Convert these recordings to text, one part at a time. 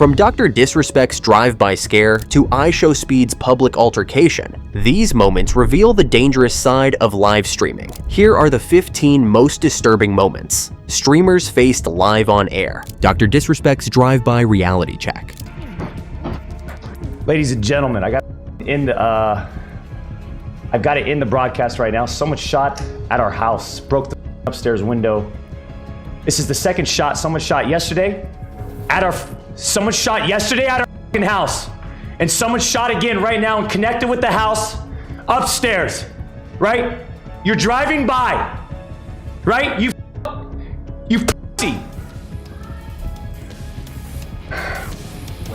From Dr. Disrespect's drive-by scare to IShowSpeed's public altercation, these moments reveal the dangerous side of live streaming. Here are the 15 most disturbing moments streamers faced live on air. Dr. Disrespect's drive-by reality check. Ladies and gentlemen, I've got it in the broadcast right now. Someone shot at our house, broke the upstairs window. This is the second shot. Someone shot yesterday at our house. And someone shot again right now and connected with the house upstairs, right? You're driving by, right? You pussy.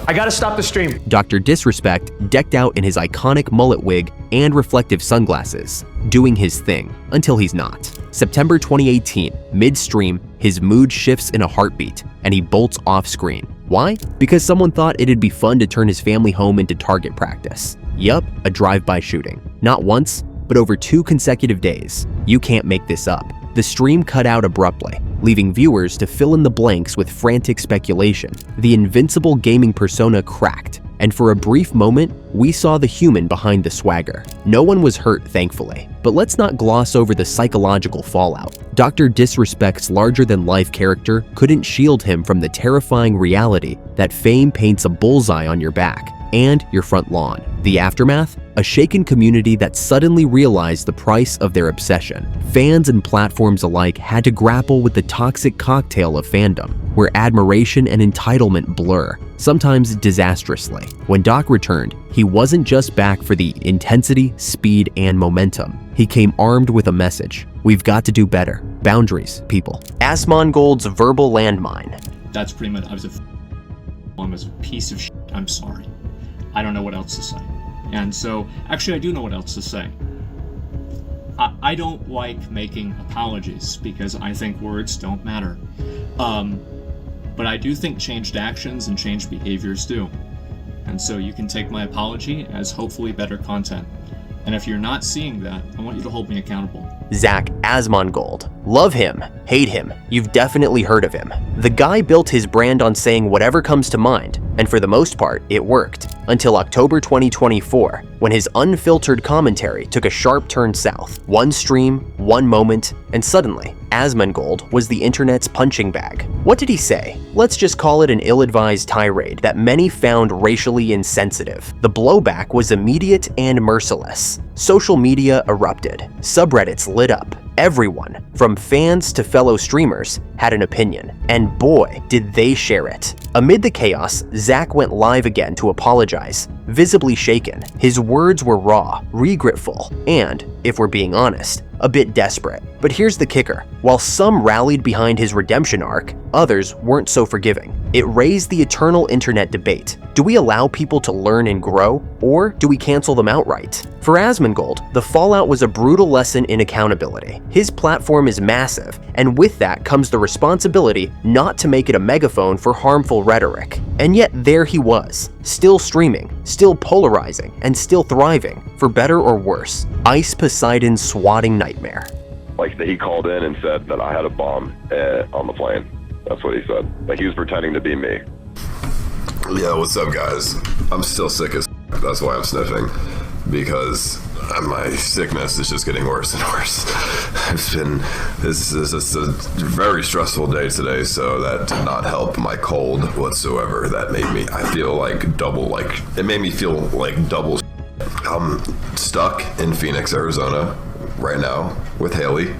I gotta stop the stream. Dr. Disrespect, decked out in his iconic mullet wig and reflective sunglasses, doing his thing until he's not. September 2018, mid-stream, his mood shifts in a heartbeat and he bolts off screen. Why? Because someone thought it'd be fun to turn his family home into target practice. Yup, a drive-by shooting. Not once, but over 2 consecutive days. You can't make this up. The stream cut out abruptly, leaving viewers to fill in the blanks with frantic speculation. The invincible gaming persona cracked, and for a brief moment, we saw the human behind the swagger. No one was hurt, thankfully, but let's not gloss over the psychological fallout. Dr. Disrespect's larger-than-life character couldn't shield him from the terrifying reality that fame paints a bullseye on your back and your front lawn. The aftermath? A shaken community that suddenly realized the price of their obsession. Fans and platforms alike had to grapple with the toxic cocktail of fandom, where admiration and entitlement blur, sometimes disastrously. When Doc returned, he wasn't just back for the intensity, speed, and momentum. He came armed with a message. We've got to do better. Boundaries, people. Asmongold's verbal landmine. That's pretty much, I was a piece of shit. I'm sorry. I don't know what else to say. And so, actually I do know what else to say. I don't like making apologies because I think words don't matter. But I do think changed actions and changed behaviors do. And so you can take my apology as hopefully better content. And if you're not seeing that, I want you to hold me accountable. Zach Asmongold. Love him, hate him, you've definitely heard of him. The guy built his brand on saying whatever comes to mind, and for the most part, it worked. Until October 2024, when his unfiltered commentary took a sharp turn south. One stream, one moment, and suddenly, Asmongold was the internet's punching bag. What did he say? Let's just call it an ill-advised tirade that many found racially insensitive. The blowback was immediate and merciless. Social media erupted. Subreddits lit up. Everyone, from fans to fellow streamers, had an opinion, and boy, did they share it. Amid the chaos, Zach went live again to apologize, visibly shaken. His words were raw, regretful, and, if we're being honest, a bit desperate. But here's the kicker. While some rallied behind his redemption arc, others weren't so forgiving. It raised the eternal internet debate. Do we allow people to learn and grow, or do we cancel them outright? For Asmongold, the fallout was a brutal lesson in accountability. His platform is massive, and with that comes the responsibility not to make it a megaphone for harmful rhetoric. And yet there he was, still streaming, still polarizing, and still thriving, for better or worse. Ice Poseidon's swatting nightmare. Like, he called in and said that I had a bomb on the plane. That's what he said. Like, he was pretending to be me. Yeah, what's up, guys? I'm still sick as that's why I'm sniffing, because my sickness is just getting worse and worse. This is a very stressful day today, so that did not help my cold whatsoever. That made me, I feel like double, it made me feel like double. I'm stuck in Phoenix, Arizona right now with Haley,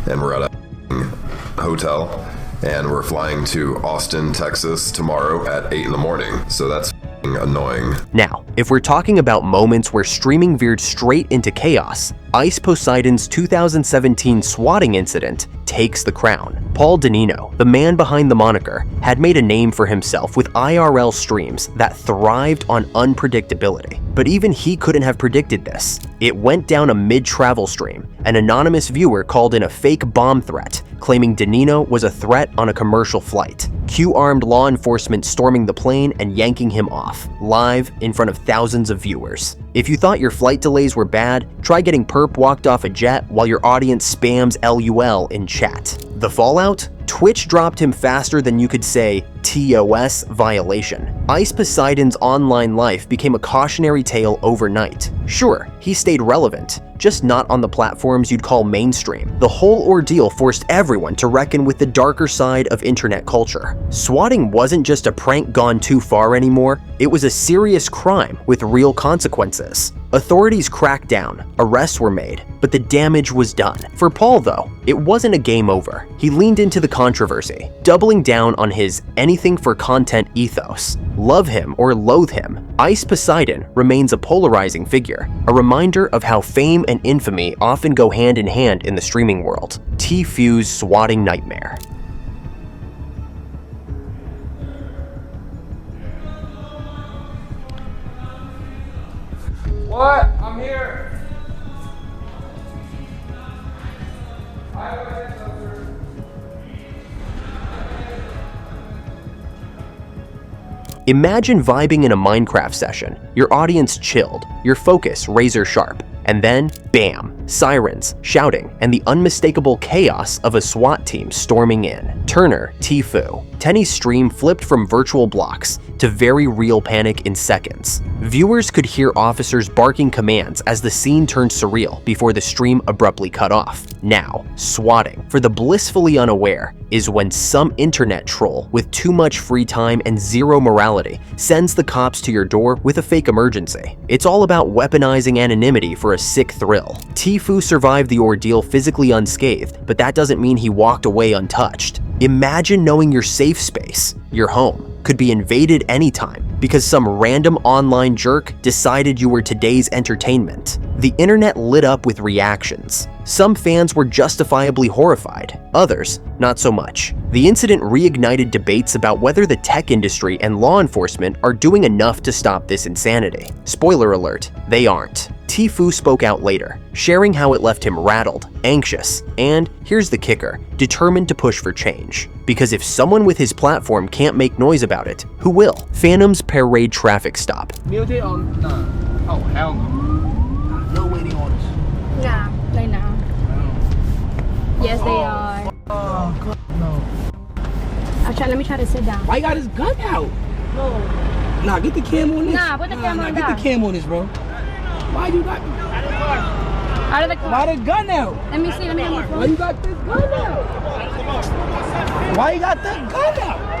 and we're at a hotel, and we're flying to Austin, Texas tomorrow at 8 in the morning, so that's annoying. Now, if we're talking about moments where streaming veered straight into chaos, Ice Poseidon's 2017 swatting incident takes the crown. Paul Danino, the man behind the moniker, had made a name for himself with IRL streams that thrived on unpredictability. But even he couldn't have predicted this. It went down a mid-travel stream. An anonymous viewer called in a fake bomb threat, claiming Danino was a threat on a commercial flight. Q-armed law enforcement storming the plane and yanking him off, live in front of thousands of viewers. If you thought your flight delays were bad, try getting perp walked off a jet while your audience spams LUL in chat. The fallout? Twitch dropped him faster than you could say TOS violation. Ice Poseidon's online life became a cautionary tale overnight. Sure, he stayed relevant, just not on the platforms you'd call mainstream. The whole ordeal forced everyone to reckon with the darker side of internet culture. Swatting wasn't just a prank gone too far anymore, it was a serious crime with real consequences. Authorities cracked down, arrests were made, but the damage was done. For Paul, though, it wasn't a game over. He leaned into the controversy, doubling down on his anything for content ethos. Love him or loathe him, Ice Poseidon remains a polarizing figure, a reminder of how fame and infamy often go hand in hand in the streaming world. Tfue's swatting nightmare. What? I'm here. Imagine vibing in a Minecraft session, your audience chilled, your focus razor sharp, and then, bam, sirens, shouting, and the unmistakable chaos of a SWAT team storming in. Turner, Tfue. Tenny's stream flipped from virtual blocks to very real panic in seconds. Viewers could hear officers barking commands as the scene turned surreal before the stream abruptly cut off. Now, swatting, for the blissfully unaware, is when some internet troll with too much free time and zero morality sends the cops to your door with a fake emergency. It's all about weaponizing anonymity for a sick thrill. Tfue survived the ordeal physically unscathed, but that doesn't mean he walked away untouched. Imagine knowing your safe space, your home, could be invaded anytime because some random online jerk decided you were today's entertainment. The internet lit up with reactions. Some fans were justifiably horrified, others not so much. The incident reignited debates about whether the tech industry and law enforcement are doing enough to stop this insanity. Spoiler alert, they aren't. Tfue spoke out later, sharing how it left him rattled, anxious, and, here's the kicker, determined to push for change. Because if someone with his platform can't make noise about it, who will? Phantom's Parade traffic stop. Muted on. Oh, hell no. No waiting orders. Nah, they know. Yes, they are. Oh, God, no. Let me try to sit down. Why you got his gun out? No. Nah, get the cam on this. Nah, put the camera on Get that. the cam on this, bro. Why you got Out of the car. Why the gun out? Let me see. Let me have my Why phone. you got this gun out? Why you got that gun out?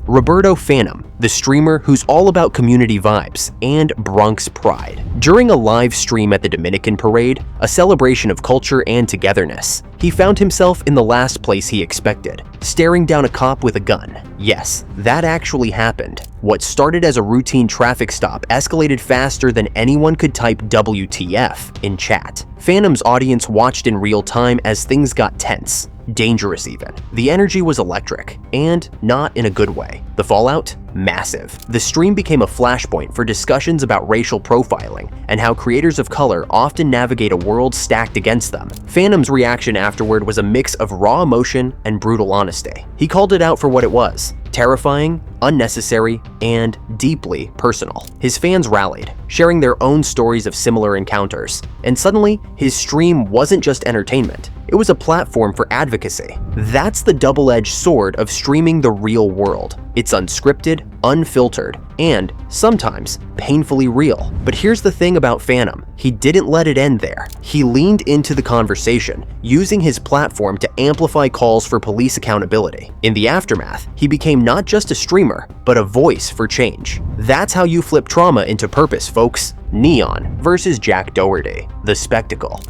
Roberto Phantom, the streamer who's all about community vibes and Bronx pride. During a live stream at the Dominican Parade, a celebration of culture and togetherness, he found himself in the last place he expected, staring down a cop with a gun. Yes, that actually happened. What started as a routine traffic stop escalated faster than anyone could type WTF in chat. Phantom's audience watched in real time as things got tense. Dangerous even. The energy was electric, and not in a good way. The fallout? Massive. The stream became a flashpoint for discussions about racial profiling and how creators of color often navigate a world stacked against them. Phantom's reaction afterward was a mix of raw emotion and brutal honesty. He called it out for what it was: terrifying, unnecessary, and deeply personal. His fans rallied, sharing their own stories of similar encounters, and suddenly, his stream wasn't just entertainment, it was a platform for advocacy. That's the double-edged sword of streaming the real world. It's unscripted, unfiltered, and sometimes painfully real. But here's the thing about Phantom, he didn't let it end there. He leaned into the conversation, using his platform to amplify calls for police accountability. In the aftermath, he became not just a streamer, but a voice for change. That's how you flip trauma into purpose, folks. Neon versus Jack Doherty, the spectacle.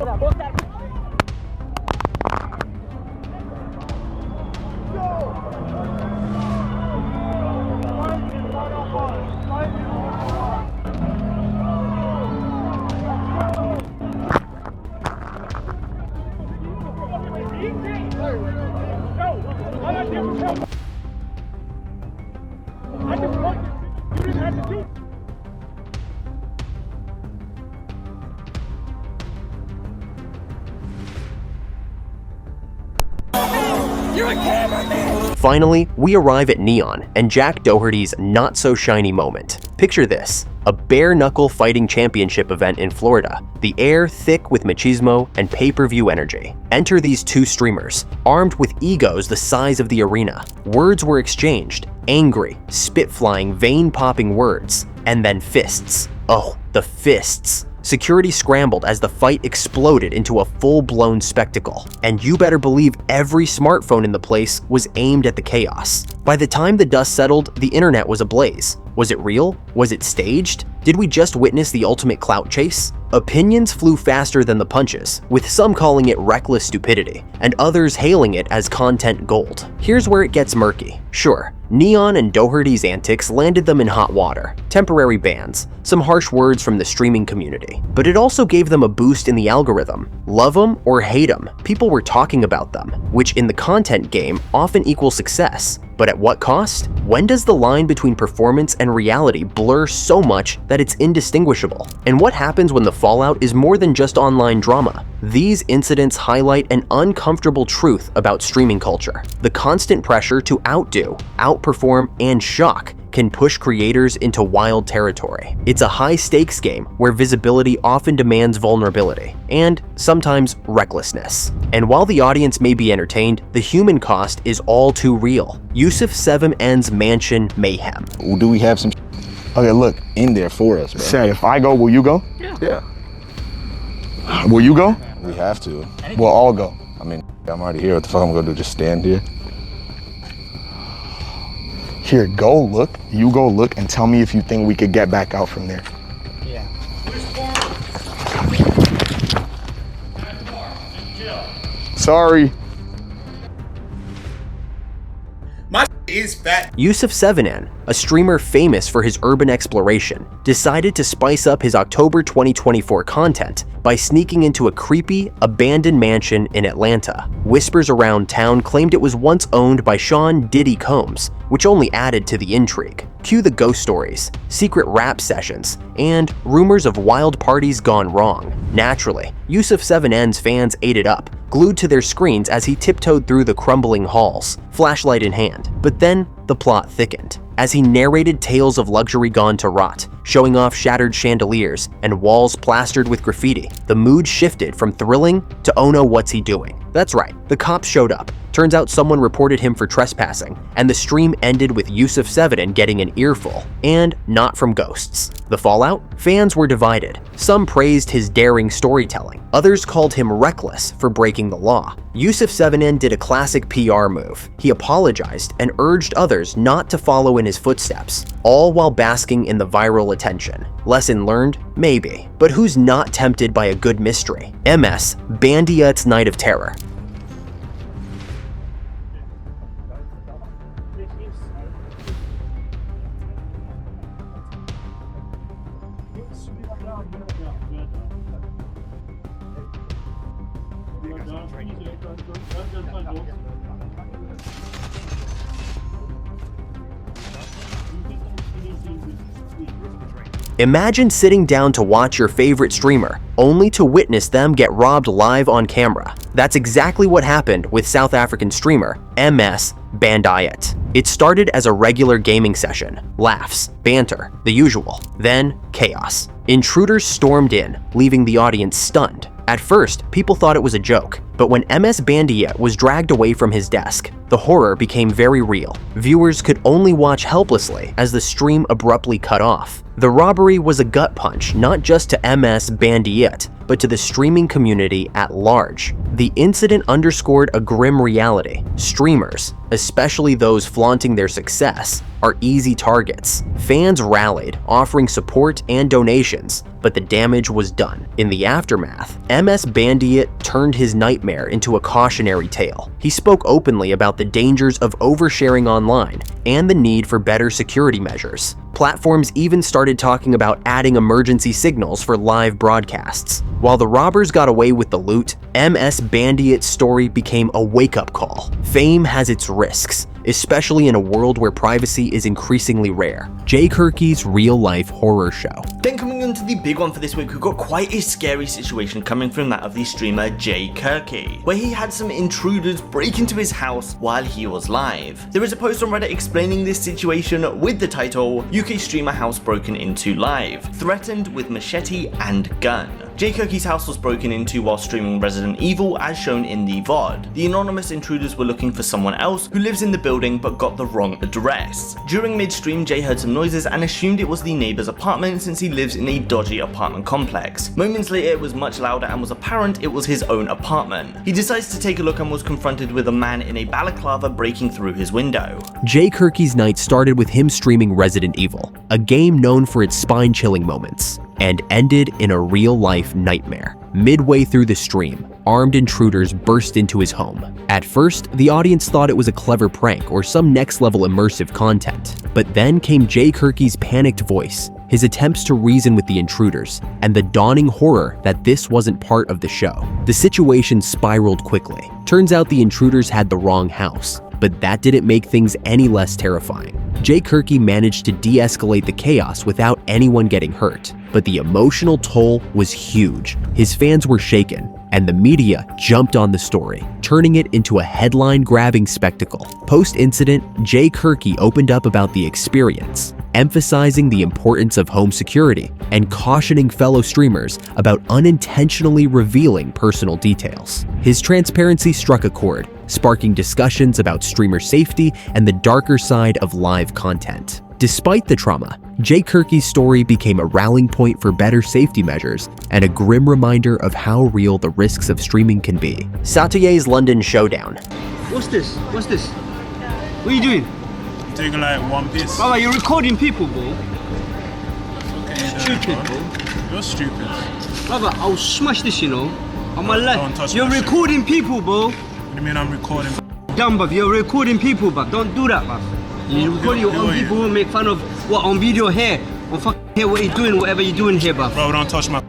Finally, we arrive at Neon and Jack Doherty's not-so-shiny moment. Picture this: a bare-knuckle fighting championship event in Florida, the air thick with machismo and pay-per-view energy. Enter these two streamers, armed with egos the size of the arena. Words were exchanged, angry, spit-flying, vein-popping words, and then fists. Oh, the fists. Security scrambled as the fight exploded into a full-blown spectacle, and you better believe every smartphone in the place was aimed at the chaos. By the time the dust settled, the internet was ablaze. Was it real? Was it staged? Did we just witness the ultimate clout chase? Opinions flew faster than the punches, with some calling it reckless stupidity, and others hailing it as content gold. Here's where it gets murky. Sure, Neon and Doherty's antics landed them in hot water, temporary bans, some harsh words from the streaming community, but it also gave them a boost in the algorithm. Love them or hate them, people were talking about them, which in the content game often equals success. But at what cost? When does the line between performance and reality blur so much that it's indistinguishable? And what happens when the fallout is more than just online drama? These incidents highlight an uncomfortable truth about streaming culture. The constant pressure to outdo, outperform, and shock can push creators into wild territory. It's a high-stakes game where visibility often demands vulnerability, and sometimes recklessness. And while the audience may be entertained, the human cost is all too real. Yusuf 7N's Mansion Mayhem. Do we have some okay, look, in there for us, bro? Say, if I go, will you go? Yeah. Will you go? We have to. We'll all go. I mean, I'm already here. What the fuck I'm gonna do? Just stand here? Here, go look. You go look and tell me if you think we could get back out from there. Yeah. Sorry. My is fat. Yusuf 7N, a streamer famous for his urban exploration, decided to spice up his October 2024 content by sneaking into a creepy, abandoned mansion in Atlanta. Whispers around town claimed it was once owned by Sean Diddy Combs, which only added to the intrigue. Cue the ghost stories, secret rap sessions, and rumors of wild parties gone wrong. Naturally, Yusuf 7N's fans ate it up, glued to their screens as he tiptoed through the crumbling halls, flashlight in hand. But then, the plot thickened. As he narrated tales of luxury gone to rot, showing off shattered chandeliers and walls plastered with graffiti, the mood shifted from thrilling to oh no, what's he doing? That's right, the cops showed up. Turns out someone reported him for trespassing, and the stream ended with Yusuf 7N getting an earful, and not from ghosts. The fallout? Fans were divided. Some praised his daring storytelling. Others called him reckless for breaking the law. Yusuf 7N did a classic PR move. He apologized and urged others not to follow in his footsteps, all while basking in the viral attention. Lesson learned? Maybe. But who's not tempted by a good mystery? MS, Bandia's Night of Terror. Imagine sitting down to watch your favorite streamer, only to witness them get robbed live on camera. That's exactly what happened with South African streamer MS Bandiat. It started as a regular gaming session, laughs, banter, the usual, then chaos. Intruders stormed in, leaving the audience stunned. At first, people thought it was a joke, but when MS Bandiat was dragged away from his desk, the horror became very real. Viewers could only watch helplessly as the stream abruptly cut off. The robbery was a gut punch not just to MS Bandiat, but to the streaming community at large. The incident underscored a grim reality. Streamers, especially those flaunting their success, are easy targets. Fans rallied, offering support and donations, but the damage was done. In the aftermath, MS Bandiat turned his nightmare into a cautionary tale. He spoke openly about the dangers of oversharing online and the need for better security measures. Platforms even started talking about adding emergency signals for live broadcasts. While the robbers got away with the loot, MS Bandiat's story became a wake-up call. Fame has its risks, especially in a world where privacy is increasingly rare. Jay Kirky's real-life horror show. Denk mo into the big one for this week, we've got quite a scary situation coming from that of the streamer Jay Kirky, where he had some intruders break into his house while he was live. There is a post on Reddit explaining this situation with the title, UK streamer house broken into live, threatened with machete and gun. Jay Kirky's house was broken into while streaming Resident Evil as shown in the VOD. The anonymous intruders were looking for someone else who lives in the building but got the wrong address. During mid-stream, Jay heard some noises and assumed it was the neighbor's apartment since he lives in a dodgy apartment complex. Moments later it was much louder and was apparent it was his own apartment. He decides to take a look and was confronted with a man in a balaclava breaking through his window. Jay Kirky's night started with him streaming Resident Evil, a game known for its spine-chilling moments, and ended in a real-life nightmare. Midway through the stream, armed intruders burst into his home. At first, the audience thought it was a clever prank or some next-level immersive content. But then came Jay Kirky's panicked voice, his attempts to reason with the intruders, and the dawning horror that this wasn't part of the show. The situation spiraled quickly. Turns out the intruders had the wrong house, but that didn't make things any less terrifying. Jay Kirky managed to de-escalate the chaos without anyone getting hurt, but the emotional toll was huge. His fans were shaken, and the media jumped on the story, turning it into a headline-grabbing spectacle. Post-incident, Jay Kirky opened up about the experience, emphasizing the importance of home security and cautioning fellow streamers about unintentionally revealing personal details. His transparency struck a chord, sparking discussions about streamer safety and the darker side of live content. Despite the trauma, Jay Kirky's story became a rallying point for better safety measures and a grim reminder of how real the risks of streaming can be. Satuyay's London Showdown. What's this? What's this? What are you doing? I'm taking like One Piece. Baba, you're recording people, bro. Okay, Stupid, bro. You're stupid. Baba, I'll smash this, you know. On my Don't touch life. You're my shit. recording people, bro. What do you mean I'm recording? Dumb, bruv. You're recording people, bruv. Don't do that, bruv. You record your own people who make fun of what on video here. On fucking here, what you're doing, whatever you're doing here, bruv. Bro, don't touch my.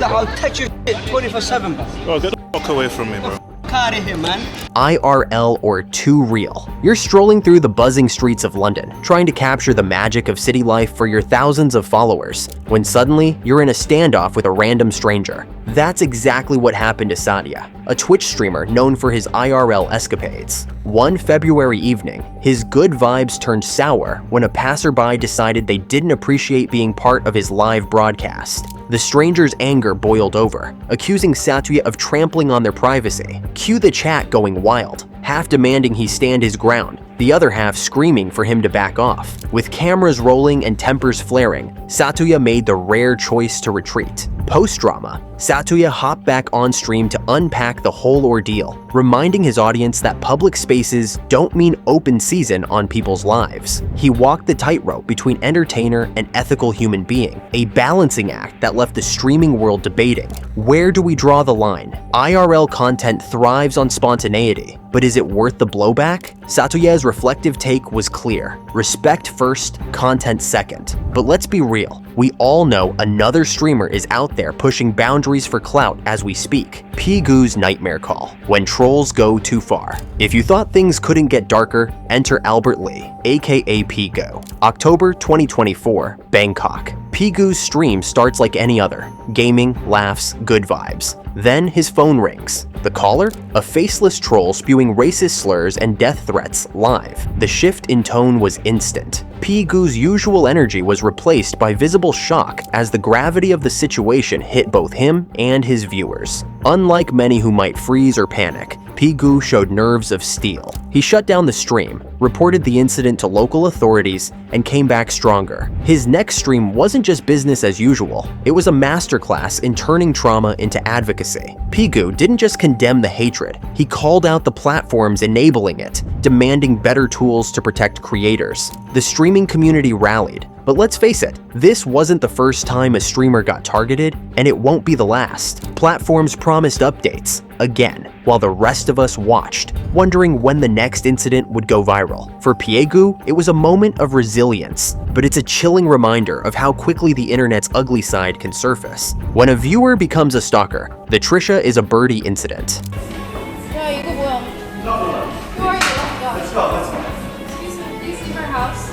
I'll touch your shit 24/7, bruv. Bro, get the fuck away from me, bro. Out of here, man. IRL or Too Real. You're strolling through the buzzing streets of London, trying to capture the magic of city life for your thousands of followers, when suddenly you're in a standoff with a random stranger. That's exactly what happened to Satya, a Twitch streamer known for his IRL escapades. One February evening, his good vibes turned sour when a passerby decided they didn't appreciate being part of his live broadcast. The stranger's anger boiled over, accusing Satya of trampling on their privacy. Cue the chat going wild, half demanding he stand his ground, the other half screaming for him to back off. With cameras rolling and tempers flaring, Satya made the rare choice to retreat. Post-drama, Satya hopped back on stream to unpack the whole ordeal, reminding his audience that public spaces don't mean open season on people's lives. He walked the tightrope between entertainer and ethical human being, a balancing act that left the streaming world debating. Where do we draw the line? IRL content thrives on spontaneity, but is it worth the blowback? Satya's reflective take was clear. Respect first, content second. But let's be real, we all know another streamer is out there pushing boundaries for clout as we speak. Pigoo's nightmare call, when trolls go too far. If you thought things couldn't get darker, enter Albert Lee, aka Pigoo. October 2024, Bangkok. Pigoo's stream starts like any other, gaming, laughs, good vibes. Then his phone rings. The caller? A faceless troll spewing racist slurs and death threats live. The shift in tone was instant. Pigoo's usual energy was replaced by visible shock as the gravity of the situation hit both him and his viewers. Unlike many who might freeze or panic, Pigoo showed nerves of steel. He shut down the stream, reported the incident to local authorities, and came back stronger. His next stream wasn't just business as usual, it was a masterclass in turning trauma into advocacy. Pigoo didn't just condemn the hatred, he called out the platforms enabling it, demanding better tools to protect creators. The streaming community rallied, but let's face it, this wasn't the first time a streamer got targeted, and it won't be the last. Platforms promised updates, again, while the rest of us watched, wondering when the next incident would go viral. For Pigoo, it was a moment of resilience, but it's a chilling reminder of how quickly the internet's ugly side can surface. When a viewer becomes a stalker, the Trisha is a birdie incident. 야, 이거 뭐야? Who are you? 야. Let's go. Excuse me, do you see my house?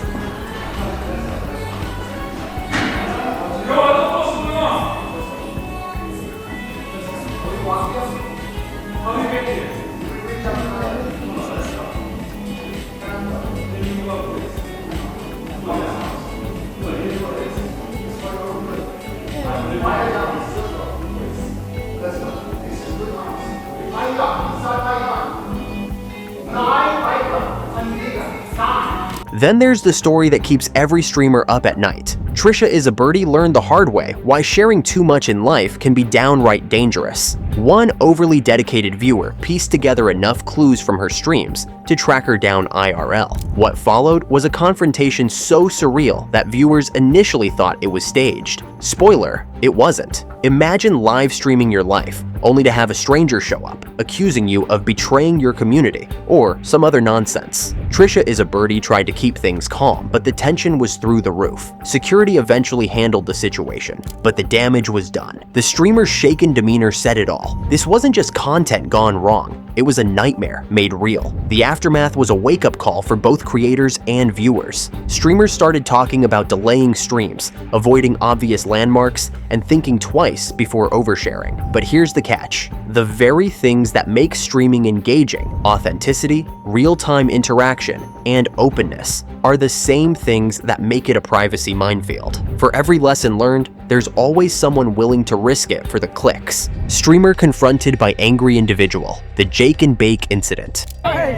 Then there's the story that keeps every streamer up at night. Trisha is a birdie learned the hard way why sharing too much in life can be downright dangerous. One overly dedicated viewer pieced together enough clues from her streams to track her down IRL. What followed was a confrontation so surreal that viewers initially thought it was staged. Spoiler, it wasn't. Imagine live streaming your life, only to have a stranger show up, accusing you of betraying your community, or some other nonsense. Trisha is a birdie tried to keep things calm, but the tension was through the roof. Security eventually handled the situation, but the damage was done. The streamer's shaken demeanor said it all. This wasn't just content gone wrong. It was a nightmare made real. The aftermath was a wake-up call for both creators and viewers. Streamers started talking about delaying streams, avoiding obvious landmarks, and thinking twice before oversharing. But here's the catch. The very things that make streaming engaging, authenticity, real-time interaction, and openness, are the same things that make it a privacy minefield. For every lesson learned, there's always someone willing to risk it for the clicks. Streamer confronted by angry individual. The Jake and Bake incident. That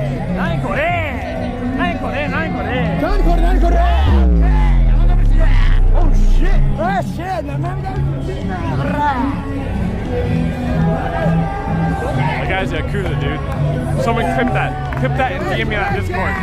guy's a Yakuza, dude. Someone clip that and DM me on Discord.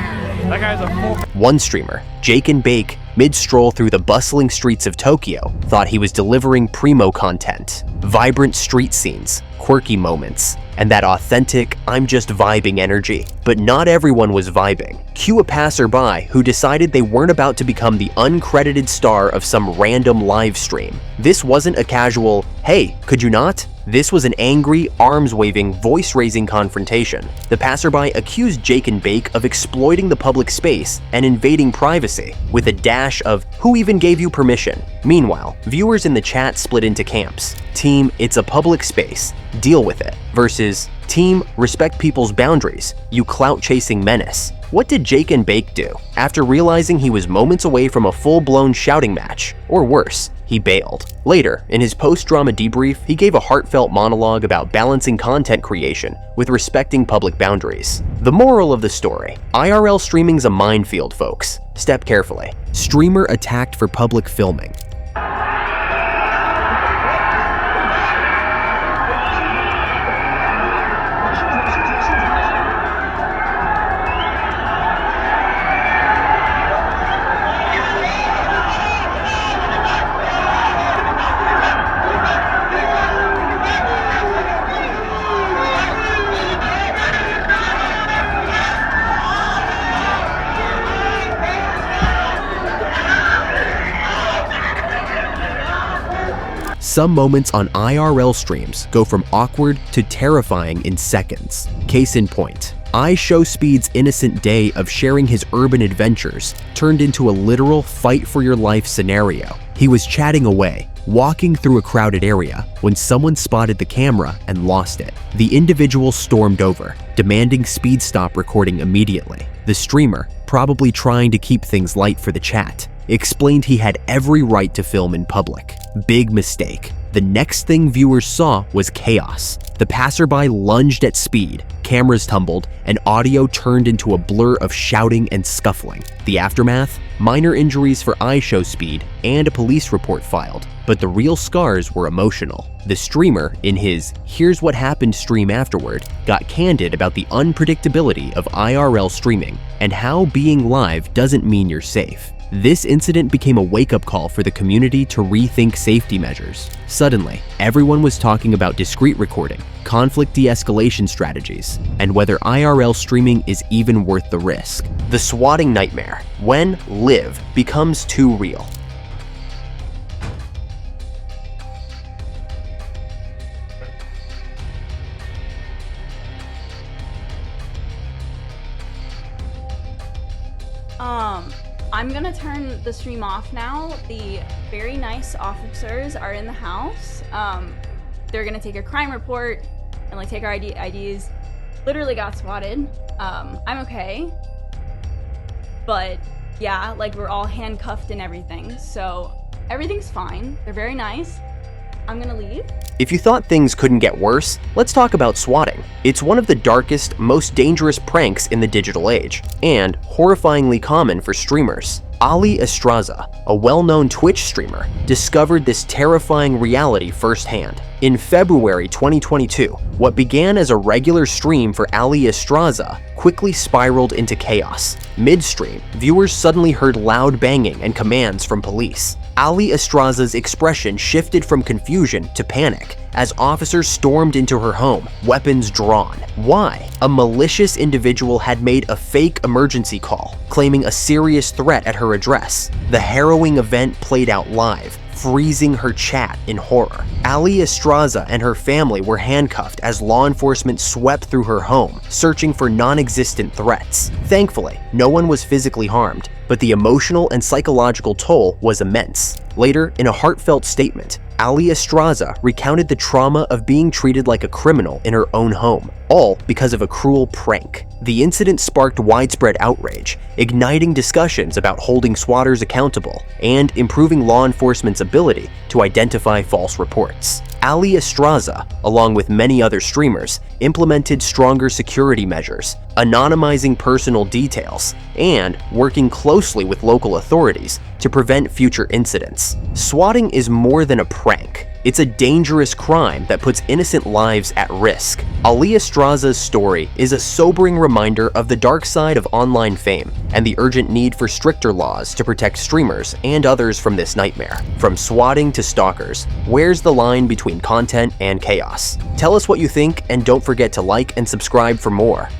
That guy's a full. One streamer, Jake and Bake, mid-stroll through the bustling streets of Tokyo, thought he was delivering primo content. Vibrant street scenes, quirky moments, and that authentic, I'm just vibing energy. But not everyone was vibing. Cue a passerby who decided they weren't about to become the uncredited star of some random live stream. This wasn't a casual, hey, could you not? This was an angry, arms-waving, voice-raising confrontation. The passerby accused Jake and Bake of exploiting the public space and invading privacy, with a dash of, who even gave you permission? Meanwhile, viewers in the chat split into camps. Team, it's a public space, deal with it, versus Team, respect people's boundaries, you clout-chasing menace. What did Jake and Bake do? After realizing he was moments away from a full-blown shouting match, or worse, he bailed. Later, in his post-drama debrief, he gave a heartfelt monologue about balancing content creation with respecting public boundaries. The moral of the story: IRL streaming's a minefield, folks. Step carefully. Streamer attacked for public filming. Some moments on IRL streams go from awkward to terrifying in seconds. Case in point, iShowSpeed's innocent day of sharing his urban adventures turned into a literal fight-for-your-life scenario. He was chatting away, walking through a crowded area, when someone spotted the camera and lost it. The individual stormed over, demanding Speed stop recording immediately. The streamer, probably trying to keep things light for the chat, explained he had every right to film in public. Big mistake. The next thing viewers saw was chaos. The passerby lunged at Speed, cameras tumbled, and audio turned into a blur of shouting and scuffling. The aftermath? Minor injuries for iShowSpeed and a police report filed, but the real scars were emotional. The streamer, in his Here's What Happened stream afterward, got candid about the unpredictability of IRL streaming and how being live doesn't mean you're safe. This incident became a wake-up call for the community to rethink safety measures. Suddenly, everyone was talking about discreet recording, conflict de-escalation strategies, and whether IRL streaming is even worth the risk. The swatting nightmare, when live becomes too real. I'm gonna turn the stream off now. The very nice officers are in the house. They're gonna take a crime report and like take our IDs. Literally got swatted. I'm okay. But yeah, like we're all handcuffed and everything. So everything's fine. They're very nice. I'm gonna leave. If you thought things couldn't get worse, let's talk about swatting. It's one of the darkest, most dangerous pranks in the digital age, and horrifyingly common for streamers. Ali Estraza, a well-known Twitch streamer, discovered this terrifying reality firsthand. In February 2022, what began as a regular stream for Ali Estraza quickly spiraled into chaos. Mid-stream, viewers suddenly heard loud banging and commands from police. Ali Estraza's expression shifted from confusion to panic as officers stormed into her home, weapons drawn. Why? A malicious individual had made a fake emergency call, claiming a serious threat at her address. The harrowing event played out live, freezing her chat in horror. Ali Estraza and her family were handcuffed as law enforcement swept through her home, searching for non-existent threats. Thankfully, no one was physically harmed, but the emotional and psychological toll was immense. Later, in a heartfelt statement, Ali Estraza recounted the trauma of being treated like a criminal in her own home, all because of a cruel prank. The incident sparked widespread outrage, igniting discussions about holding swatters accountable and improving law enforcement's ability to identify false reports. Ali Estraza, along with many other streamers, implemented stronger security measures, anonymizing personal details, and working closely with local authorities to prevent future incidents. Swatting is more than a prank. It's a dangerous crime that puts innocent lives at risk. Ali Estraza's story is a sobering reminder of the dark side of online fame and the urgent need for stricter laws to protect streamers and others from this nightmare. From swatting to stalkers, where's the line between content and chaos? Tell us what you think, and don't forget to like and subscribe for more.